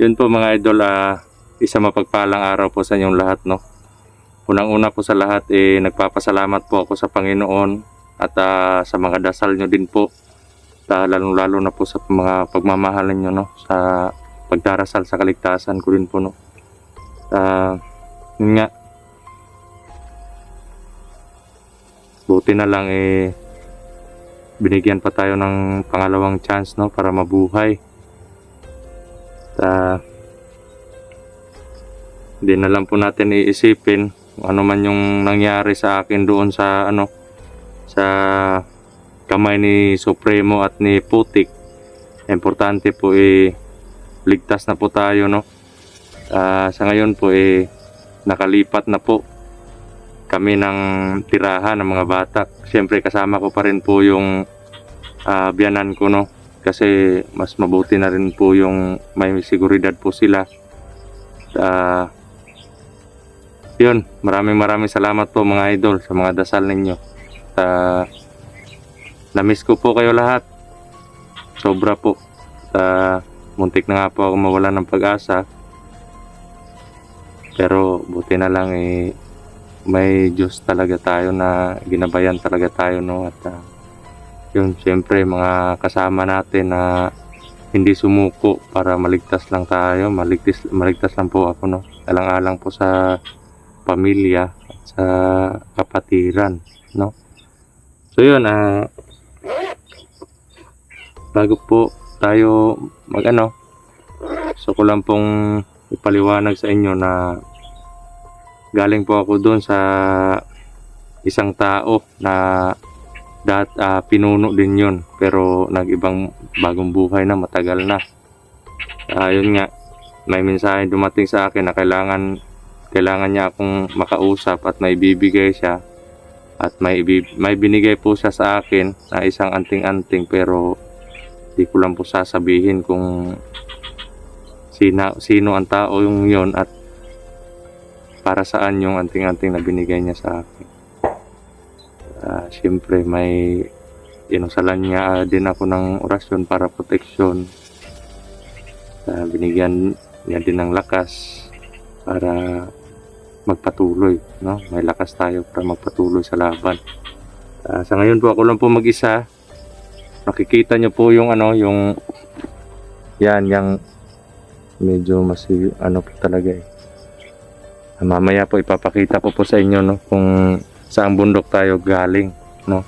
Yun po mga idol, isang mapagpalang araw po sa inyong lahat, no. Unang-una po sa lahat, nagpapasalamat po ako sa Panginoon at sa mga dasal nyo din po. Lalong-lalo na po sa mga pagmamahalan nyo, no, sa pagdarasal sa kaligtasan ko rin po, no. Yun nga, buti na lang binigyan pa tayo ng pangalawang chance, no, para mabuhay. Hindi na lang po natin iisipin kung ano man yung nangyari sa akin doon sa sa kamay ni Supremo at ni Putik. Importante po ligtas na po tayo, no. Sa ngayon po nakalipat na po kami ng tirahan ng mga bata. Siyempre kasama ko pa rin po yung biyanan ko, no, kasi mas mabuti na rin po yung may seguridad po sila. Yun, maraming salamat po mga idol sa mga dasal ninyo. Na-miss ko po kayo lahat, sobra po. Muntik na nga po ako mawalan ng pag-asa, pero buti na lang may Diyos talaga tayo, na ginabayan talaga tayo, no. At yun, siyempre mga kasama natin na hindi sumuko para maligtas lang tayo, maligtas lang po ako, no. Alang-alang po sa pamilya at sa kapatiran, no. So yun, bago po tayo so ko lang pong ipaliwanag sa inyo na galing po ako doon sa isang tao na pinuno din yun, pero nag-ibang bagong buhay na, matagal na. Yun nga, may mensahe dumating sa akin na kailangan niya akong makausap at may bibigay siya, at may binigay po siya sa akin na isang anting-anting, pero di ko lang po sasabihin kung sino ang tao yung yon at para saan yung anting-anting na binigay niya sa akin. Siyempre may inusalan niya din ako ng orasyon para proteksyon. Binigyan niya din ng lakas para magpatuloy, no? May lakas tayo para magpatuloy sa laban. Sa ngayon po ako lang po mag-isa. Nakikita niyo po yung yung yung medyo po talaga mamaya po ipapakita po sa inyo, no, kung saang bundok tayo galing, no.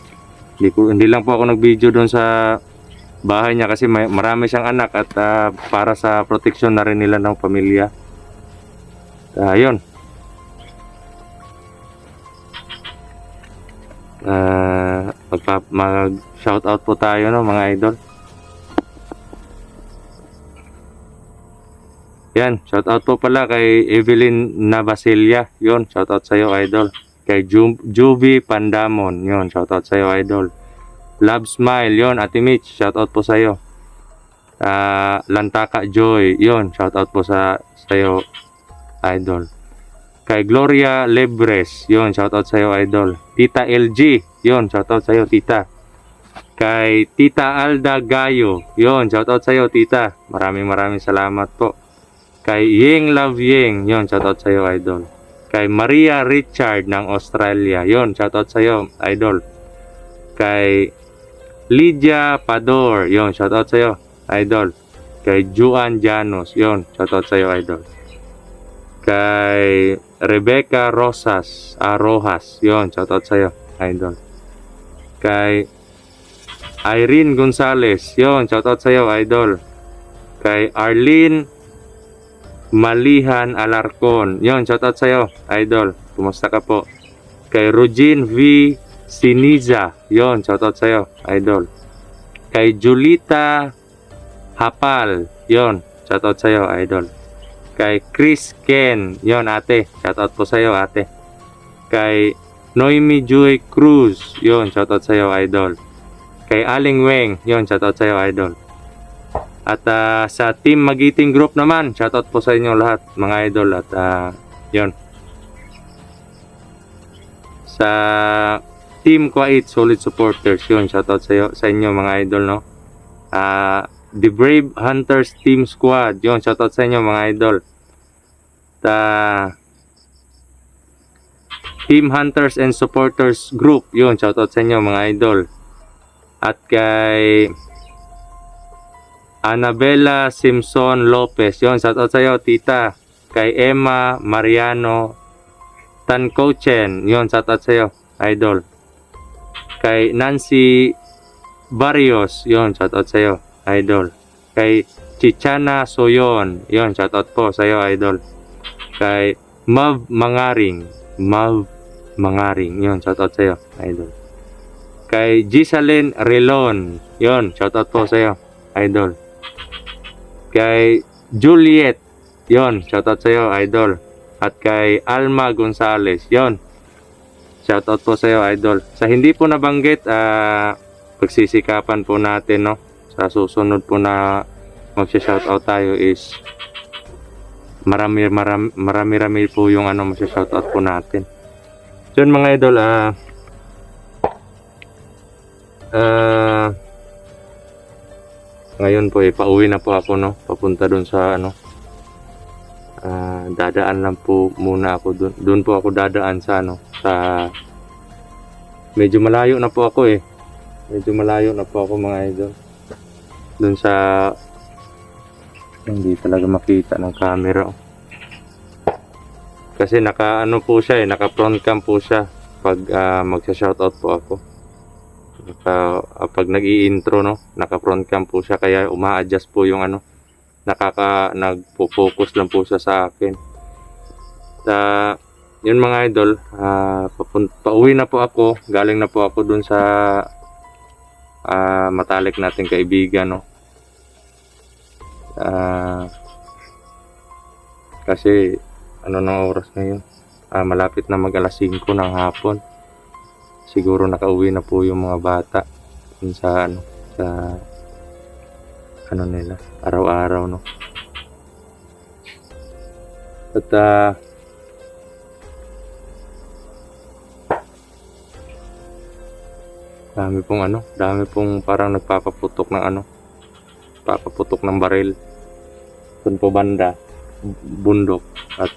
Hindi lang po ako nag-video doon sa bahay niya kasi marami siyang anak, at para sa proteksyon na rin nila ng pamilya. Ayun. Mag shout out po tayo, no, mga idol. Yan, shout out po pala kay Evelyn Navasilia. Yon, shout out sa iyo, idol. Kay Juby Pandamon. Yon, shout out sa iyo, idol. Love Smile, yon, Ate Mitch, shout out po sa iyo. Lantaka Joy, yon, shout out po sa iyo, idol. Kay Gloria Lebres, yon, shout out sa iyo, idol. Tita LG, yon, shout out sa iyo, tita. Kay Tita Alda Gayo, yon, shout out sa iyo, tita. Maraming salamat po. Kay Ying Love Ying, yon, shout out sa iyo, idol. Kay Maria Richard ng Australia, yon, shout out sa iyo, idol. Kay Lydia Pador, yon, shout out sa iyo, idol. Kay Juan Janos, yon, shout out sa iyo, idol. Kay Rebecca Rojas, yon, shout out sa iyo, idol. Kay Irene Gonzalez, yon, shout out sa iyo, idol. Kay Arlene Malihan Alarcon, yon, shout out sa iyo, idol. Kumusta ka po? Kay Rogine V Siniza, yon, shout out sa iyo, idol. Kay Julita Hapal, yon, shout out sa iyo, idol. Kay Chris Ken, yon, ate, shout out po sa iyo, ate. Kay Noemi Joy Cruz, yon, shout out sa iyo, idol. Kay Aling Weng, yon, shout out sa iyo, idol. At sa Team Magiting Group naman, shout out po sa inyo lahat, mga idol. At yon, sa Team Kuwait Solid Supporters, yun, shout out sa inyo mga idol, no. The Brave Hunters Team Squad. Yun, shoutout sa inyo mga idol. Team Hunters and Supporters Group. Yun, shoutout sa inyo mga idol. At kay Annabella Simpson Lopez. Yun, shoutout sa iyo, tita. Kay Emma Mariano Tancochen. Yun, shoutout sa iyo, idol. Kay Nancy Barrios. Yun, shoutout sa iyo, idol. Kay Chichana Soyon. Yun, shoutout po sa iyo, idol. Kay Mav Mangaring. Yun, shoutout sa iyo, idol. Kay Gisalyn Relon. Yun, shoutout po sa iyo, idol. Kay Juliet. Yun, shoutout sa iyo, idol. At kay Alma Gonzales. Yun, shoutout po sa iyo, idol. Sa hindi po nabanggit, pagsisikapan po natin, no? Sa susunod po na magsha-shoutout tayo is marami po yung magsha-shoutout po natin. Yun mga idol, ngayon po pauwi na po ako, no? Papunta dun sa dadaan lang po muna ako dun. Dun po ako dadaan sa sa medyo malayo na po ako Medyo malayo na po ako mga idol. Dun sa hindi talaga makita ng camera. Kasi naka po siya naka front cam po siya pag magsa-shoutout po ako. Pag nag-i-intro, no, naka front cam po siya kaya uma-adjust po yung nagpo-focus lang po siya sa akin. Yun mga idol, pauwi na po ako, galing na po ako dun sa matalik nating kaibigan, no. Kasi ng oras ngayon, malapit na mag alas 5 ng hapon. Siguro nakauwi na po yung mga bata sa nila araw-araw, no. At dami pong parang nagpapaputok ng baril dun po banda bundok. At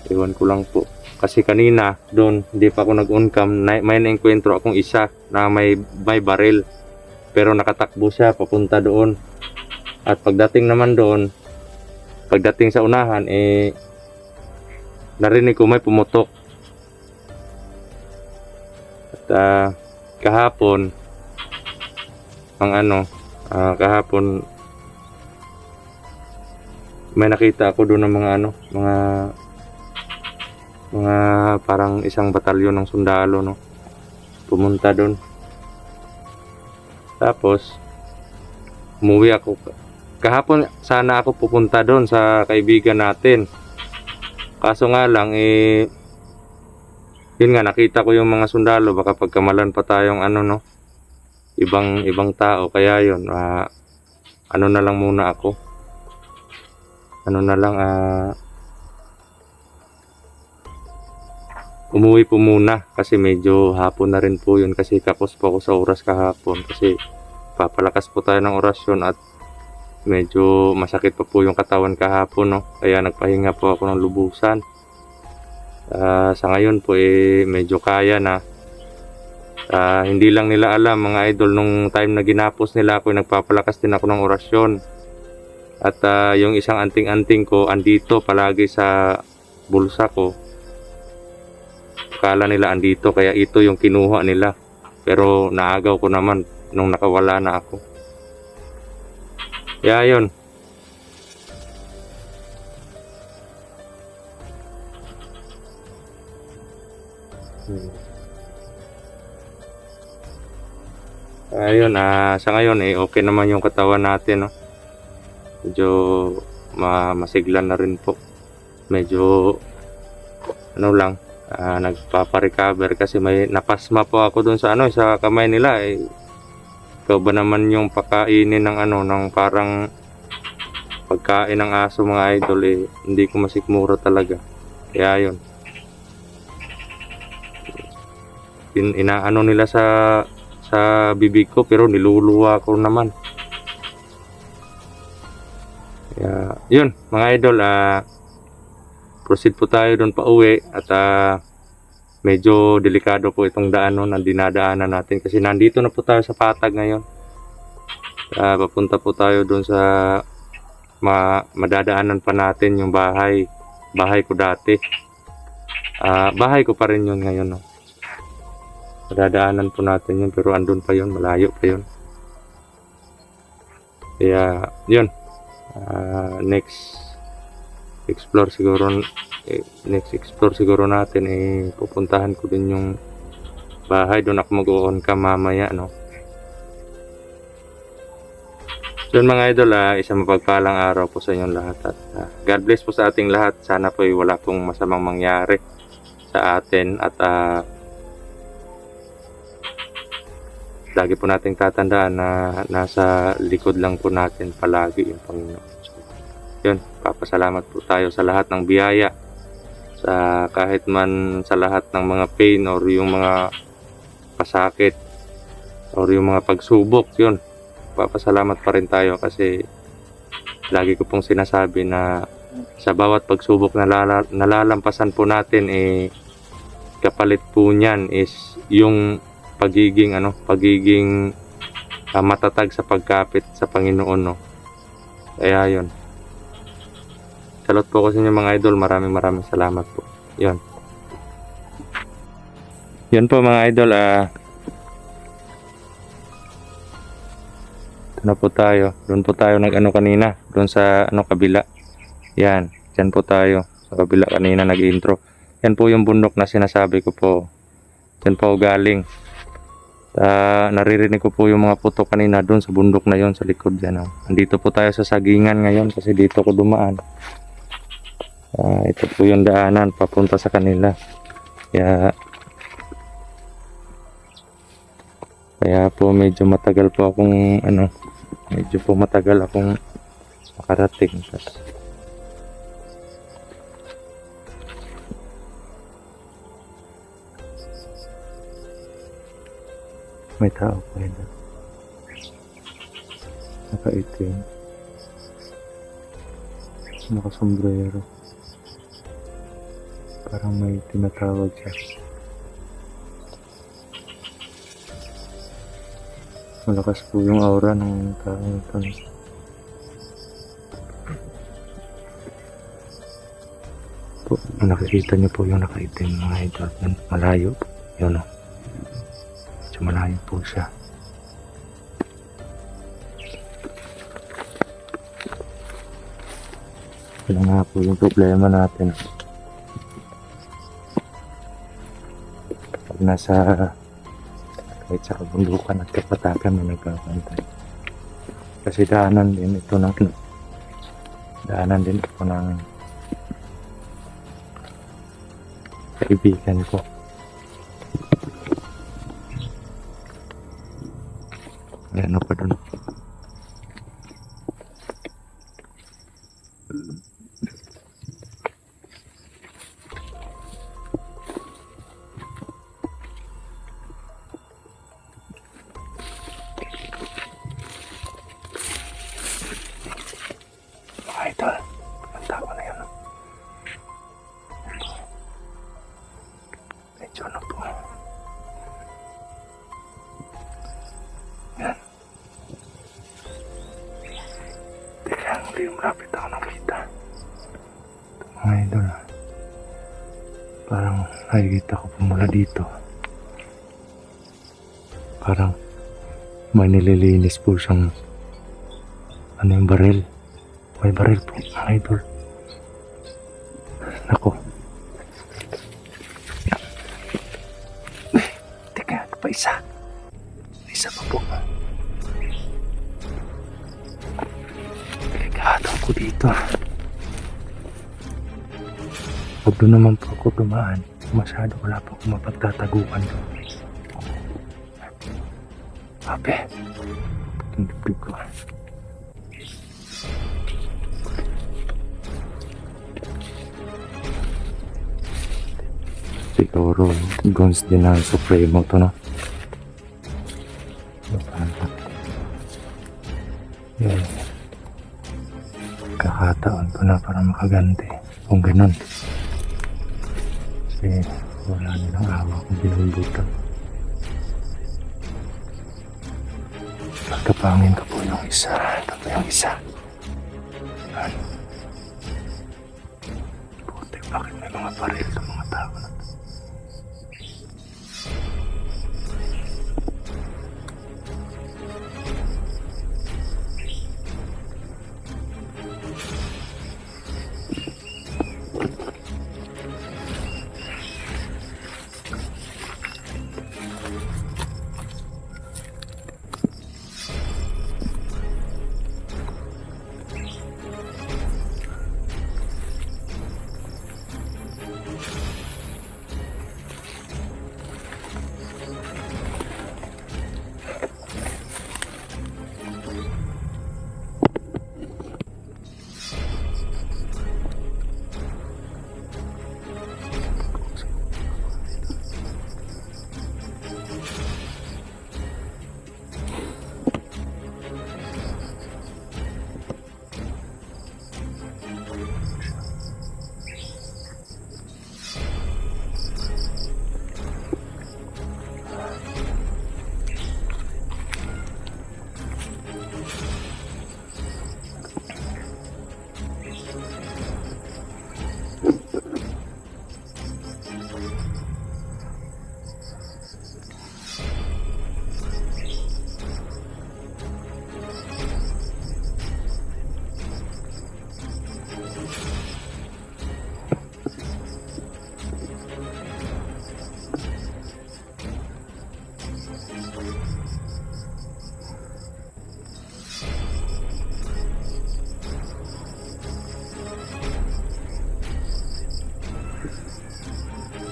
iwan ko lang po kasi kanina doon hindi pa ako nag-on-cam, may na-encuentro akong isa na may baril pero nakatakbo siya papunta doon. At pagdating sa unahan narinig ko may pumutok. At kahapon may nakita ako doon ng mga parang isang batalyon ng sundalo, no, pumunta doon. Tapos umuwi ako kahapon, sana ako pupunta doon sa kaibigan natin, kaso nga lang yun nga, nakita ko yung mga sundalo, baka pagkamalan pa tayong ibang tao, kaya yun na lang muna ako umuwi po muna kasi medyo hapon na rin po yun, kasi kapos po ako sa oras kahapon kasi papalakas po tayo ng orasyon at medyo masakit pa po yung katawan kahapon, no, kaya nagpahinga po ako ng lubusan. Sa ngayon po medyo kaya na. Hindi lang nila alam mga idol, nung time na ginapos nila ako nagpapalakas din ako ng orasyon at yung isang anting-anting ko andito palagi sa bulsa ko. Akala nila andito kaya ito yung kinuha nila, pero naagaw ko naman nung nakawala na ako. Kaya yun, ayun, sa ngayon okay naman yung katawan natin, no. Medyo masiglan na rin po. Medyo lang, nagpapa-recover kasi may napasma po ako dun sa sa kamay nila. Ikaw ba naman yung pakainin ng ng parang pagkain ng aso mga idol, hindi ko masikmura talaga. Kaya yun, inaano nila sa bibig ko pero niluluwa ko naman. Kaya, yun, mga idol, proceed po tayo doon pa uwi at medyo delikado po itong daan no, na dinadaanan natin kasi nandito na po tayo sa Patag ngayon. Papunta po tayo doon sa madadaanan pa natin yung bahay ko dati. Bahay ko pa rin yun ngayon no. Madadaanan po natin yun pero andun pa yun, malayo pa yun. Kaya yun, next explore siguro natin pupuntahan ko din yung bahay. Doon ako mag-on cam mamaya no. So mga idol, isang mapagpalang araw po sa inyong lahat at God bless po sa ating lahat. Sana po wala pong masamang mangyari sa atin at lagi po nating tatandaan na nasa likod lang po natin palagi yung Panginoon. So, yun, papasalamat po tayo sa lahat ng biyaya, sa kahit man sa lahat ng mga pain or yung mga pasakit or yung mga pagsubok. Yun, papasalamat pa rin tayo kasi lagi ko pong sinasabi na sa bawat pagsubok na nalalampasan po natin kapalit po niyan is yung pagiging matatag sa pagkapit sa Panginoon no. Kaya yun, salot po ko sa inyo mga idol, maraming salamat po. Yun po mga idol, ito na po tayo, doon po tayo kanina, doon sa kabila. Yan, dyan po tayo sa kabila kanina nag-intro. Yan po yung bundok na sinasabi ko po, dyan po galing. Naririnig ko po yung mga puto kanina doon sa bundok na yon sa likod dyan. Andito po tayo sa Sagingan ngayon kasi dito ko dumaan. Ito po yung daanan papunta sa kanila. Kaya po medyo matagal po akong makarating. May tao pa yun. Nakaitim. Nakasombrero. Parang may tinatawag siya. Malakas po yung aura ng tao ito. Nakikita niyo po yung nakaitim mga idol. Malayo po. Yun o. Malayo po siya. Ito nga po yung problema natin. Pag nasa kahit sa kabundukan at kapatakan na nagkakantay. Kasi daanan din ito ng kaibigan ko. Ano pa doon? Idol, pagkanta ko na yun. Medyo ano po. Yan. Hindi yung lapit ako nakita. Mga idol, parang nakikita ko pumula dito. Parang may nililinis po siyang yung baril. May baril po mga idol. Nako. Teka, ano pa isa? Isa pa po. Delikado ko dito. Huwag doon naman po ako dumaan. Masyado wala po akong mapagtataguan doon. Ape. Ang dibdib ko. Siguro guns din ang Supremo to, no? Yan. na para makaganti. Kung ganun. Kasi wala nilang awa kung binulbutan. Pagkapangin ko po yung isa. Ito po yung isa. Yan. Puti, bakit may mga baril ng mga tao na to?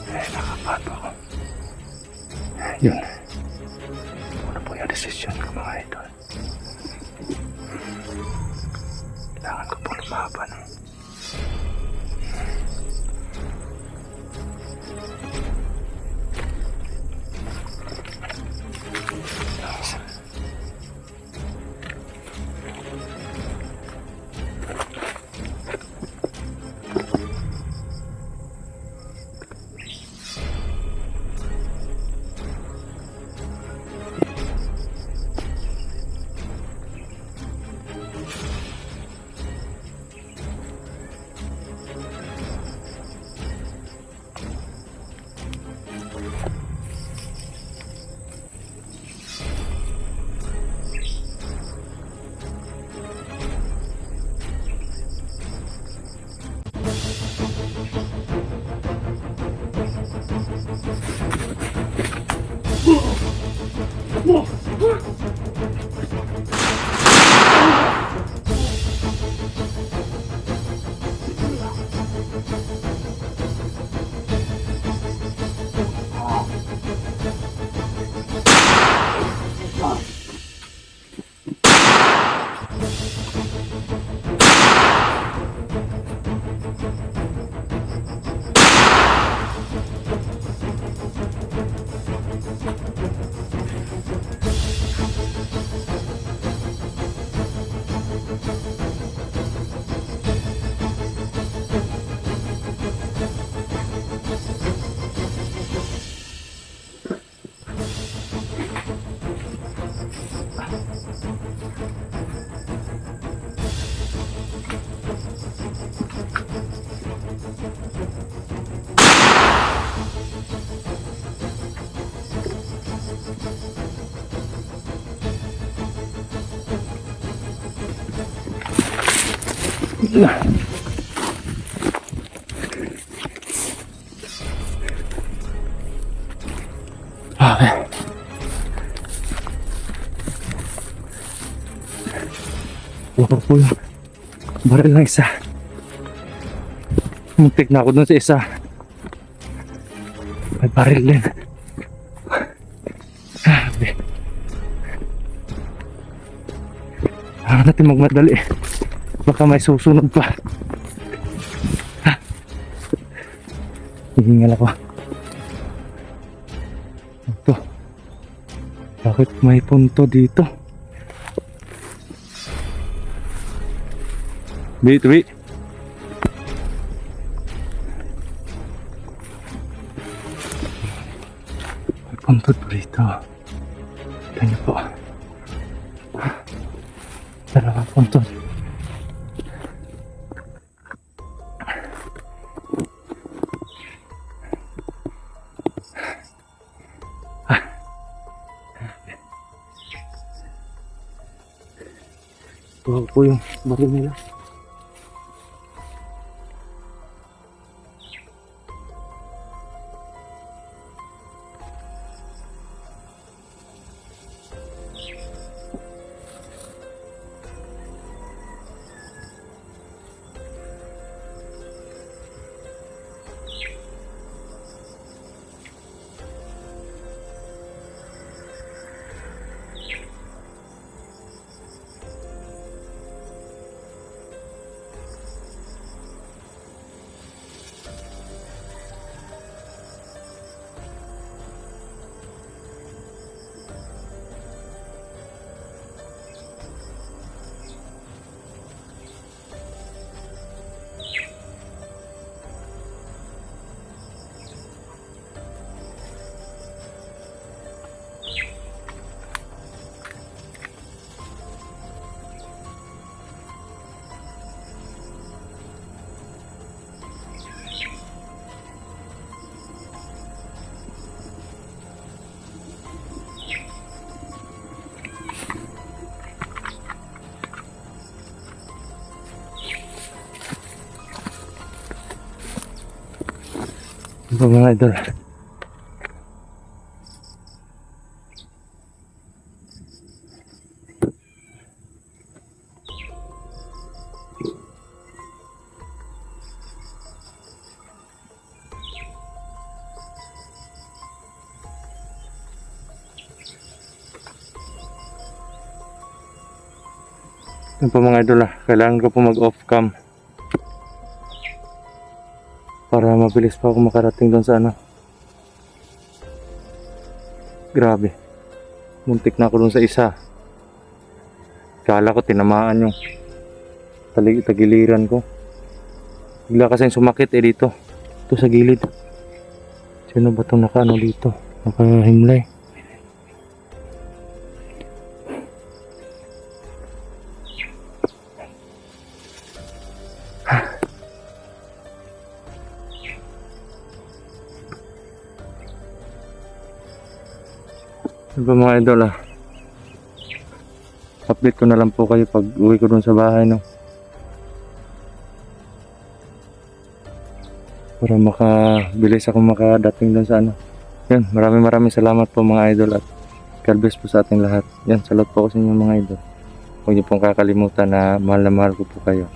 Nakapato ako. Yun. Ano po yung desisyon ko mga idol? Kailangan ko po lumaban. Okay. Wala po yung baril ng isa. Muntik na ako dun sa isa. May baril din. Grabe. Kailangan natin magmadali. Baka may susunod pa. Hihingal ako. Ito. Bakit may punto dito? Bi. puntod po rito. Tingnan niyo po. Dalawang puntod. Wow po yung baril nila. Ito mga idol. Ito po mga idol, kailangan ko po mag-off cam para mabilis pa ako makarating doon sa ano. Grabe, muntik na ako doon sa isa. Kala ko tinamaan yung tagiliran ko. Bigla kasing sumakit dito. Ito sa gilid. Sino ba itong nakaano dito? Nakahimlay. Ito mga idol, update ko na lang po kayo pag uwi ko dun sa bahay, no, para makabilis ako makadating dun sa ano. Yan, maraming salamat po mga idol, at God bless po sa ating lahat. Yan, salot po ako sa inyo mga idol. Huwag niyo pong kakalimutan na mahal ko po kayo.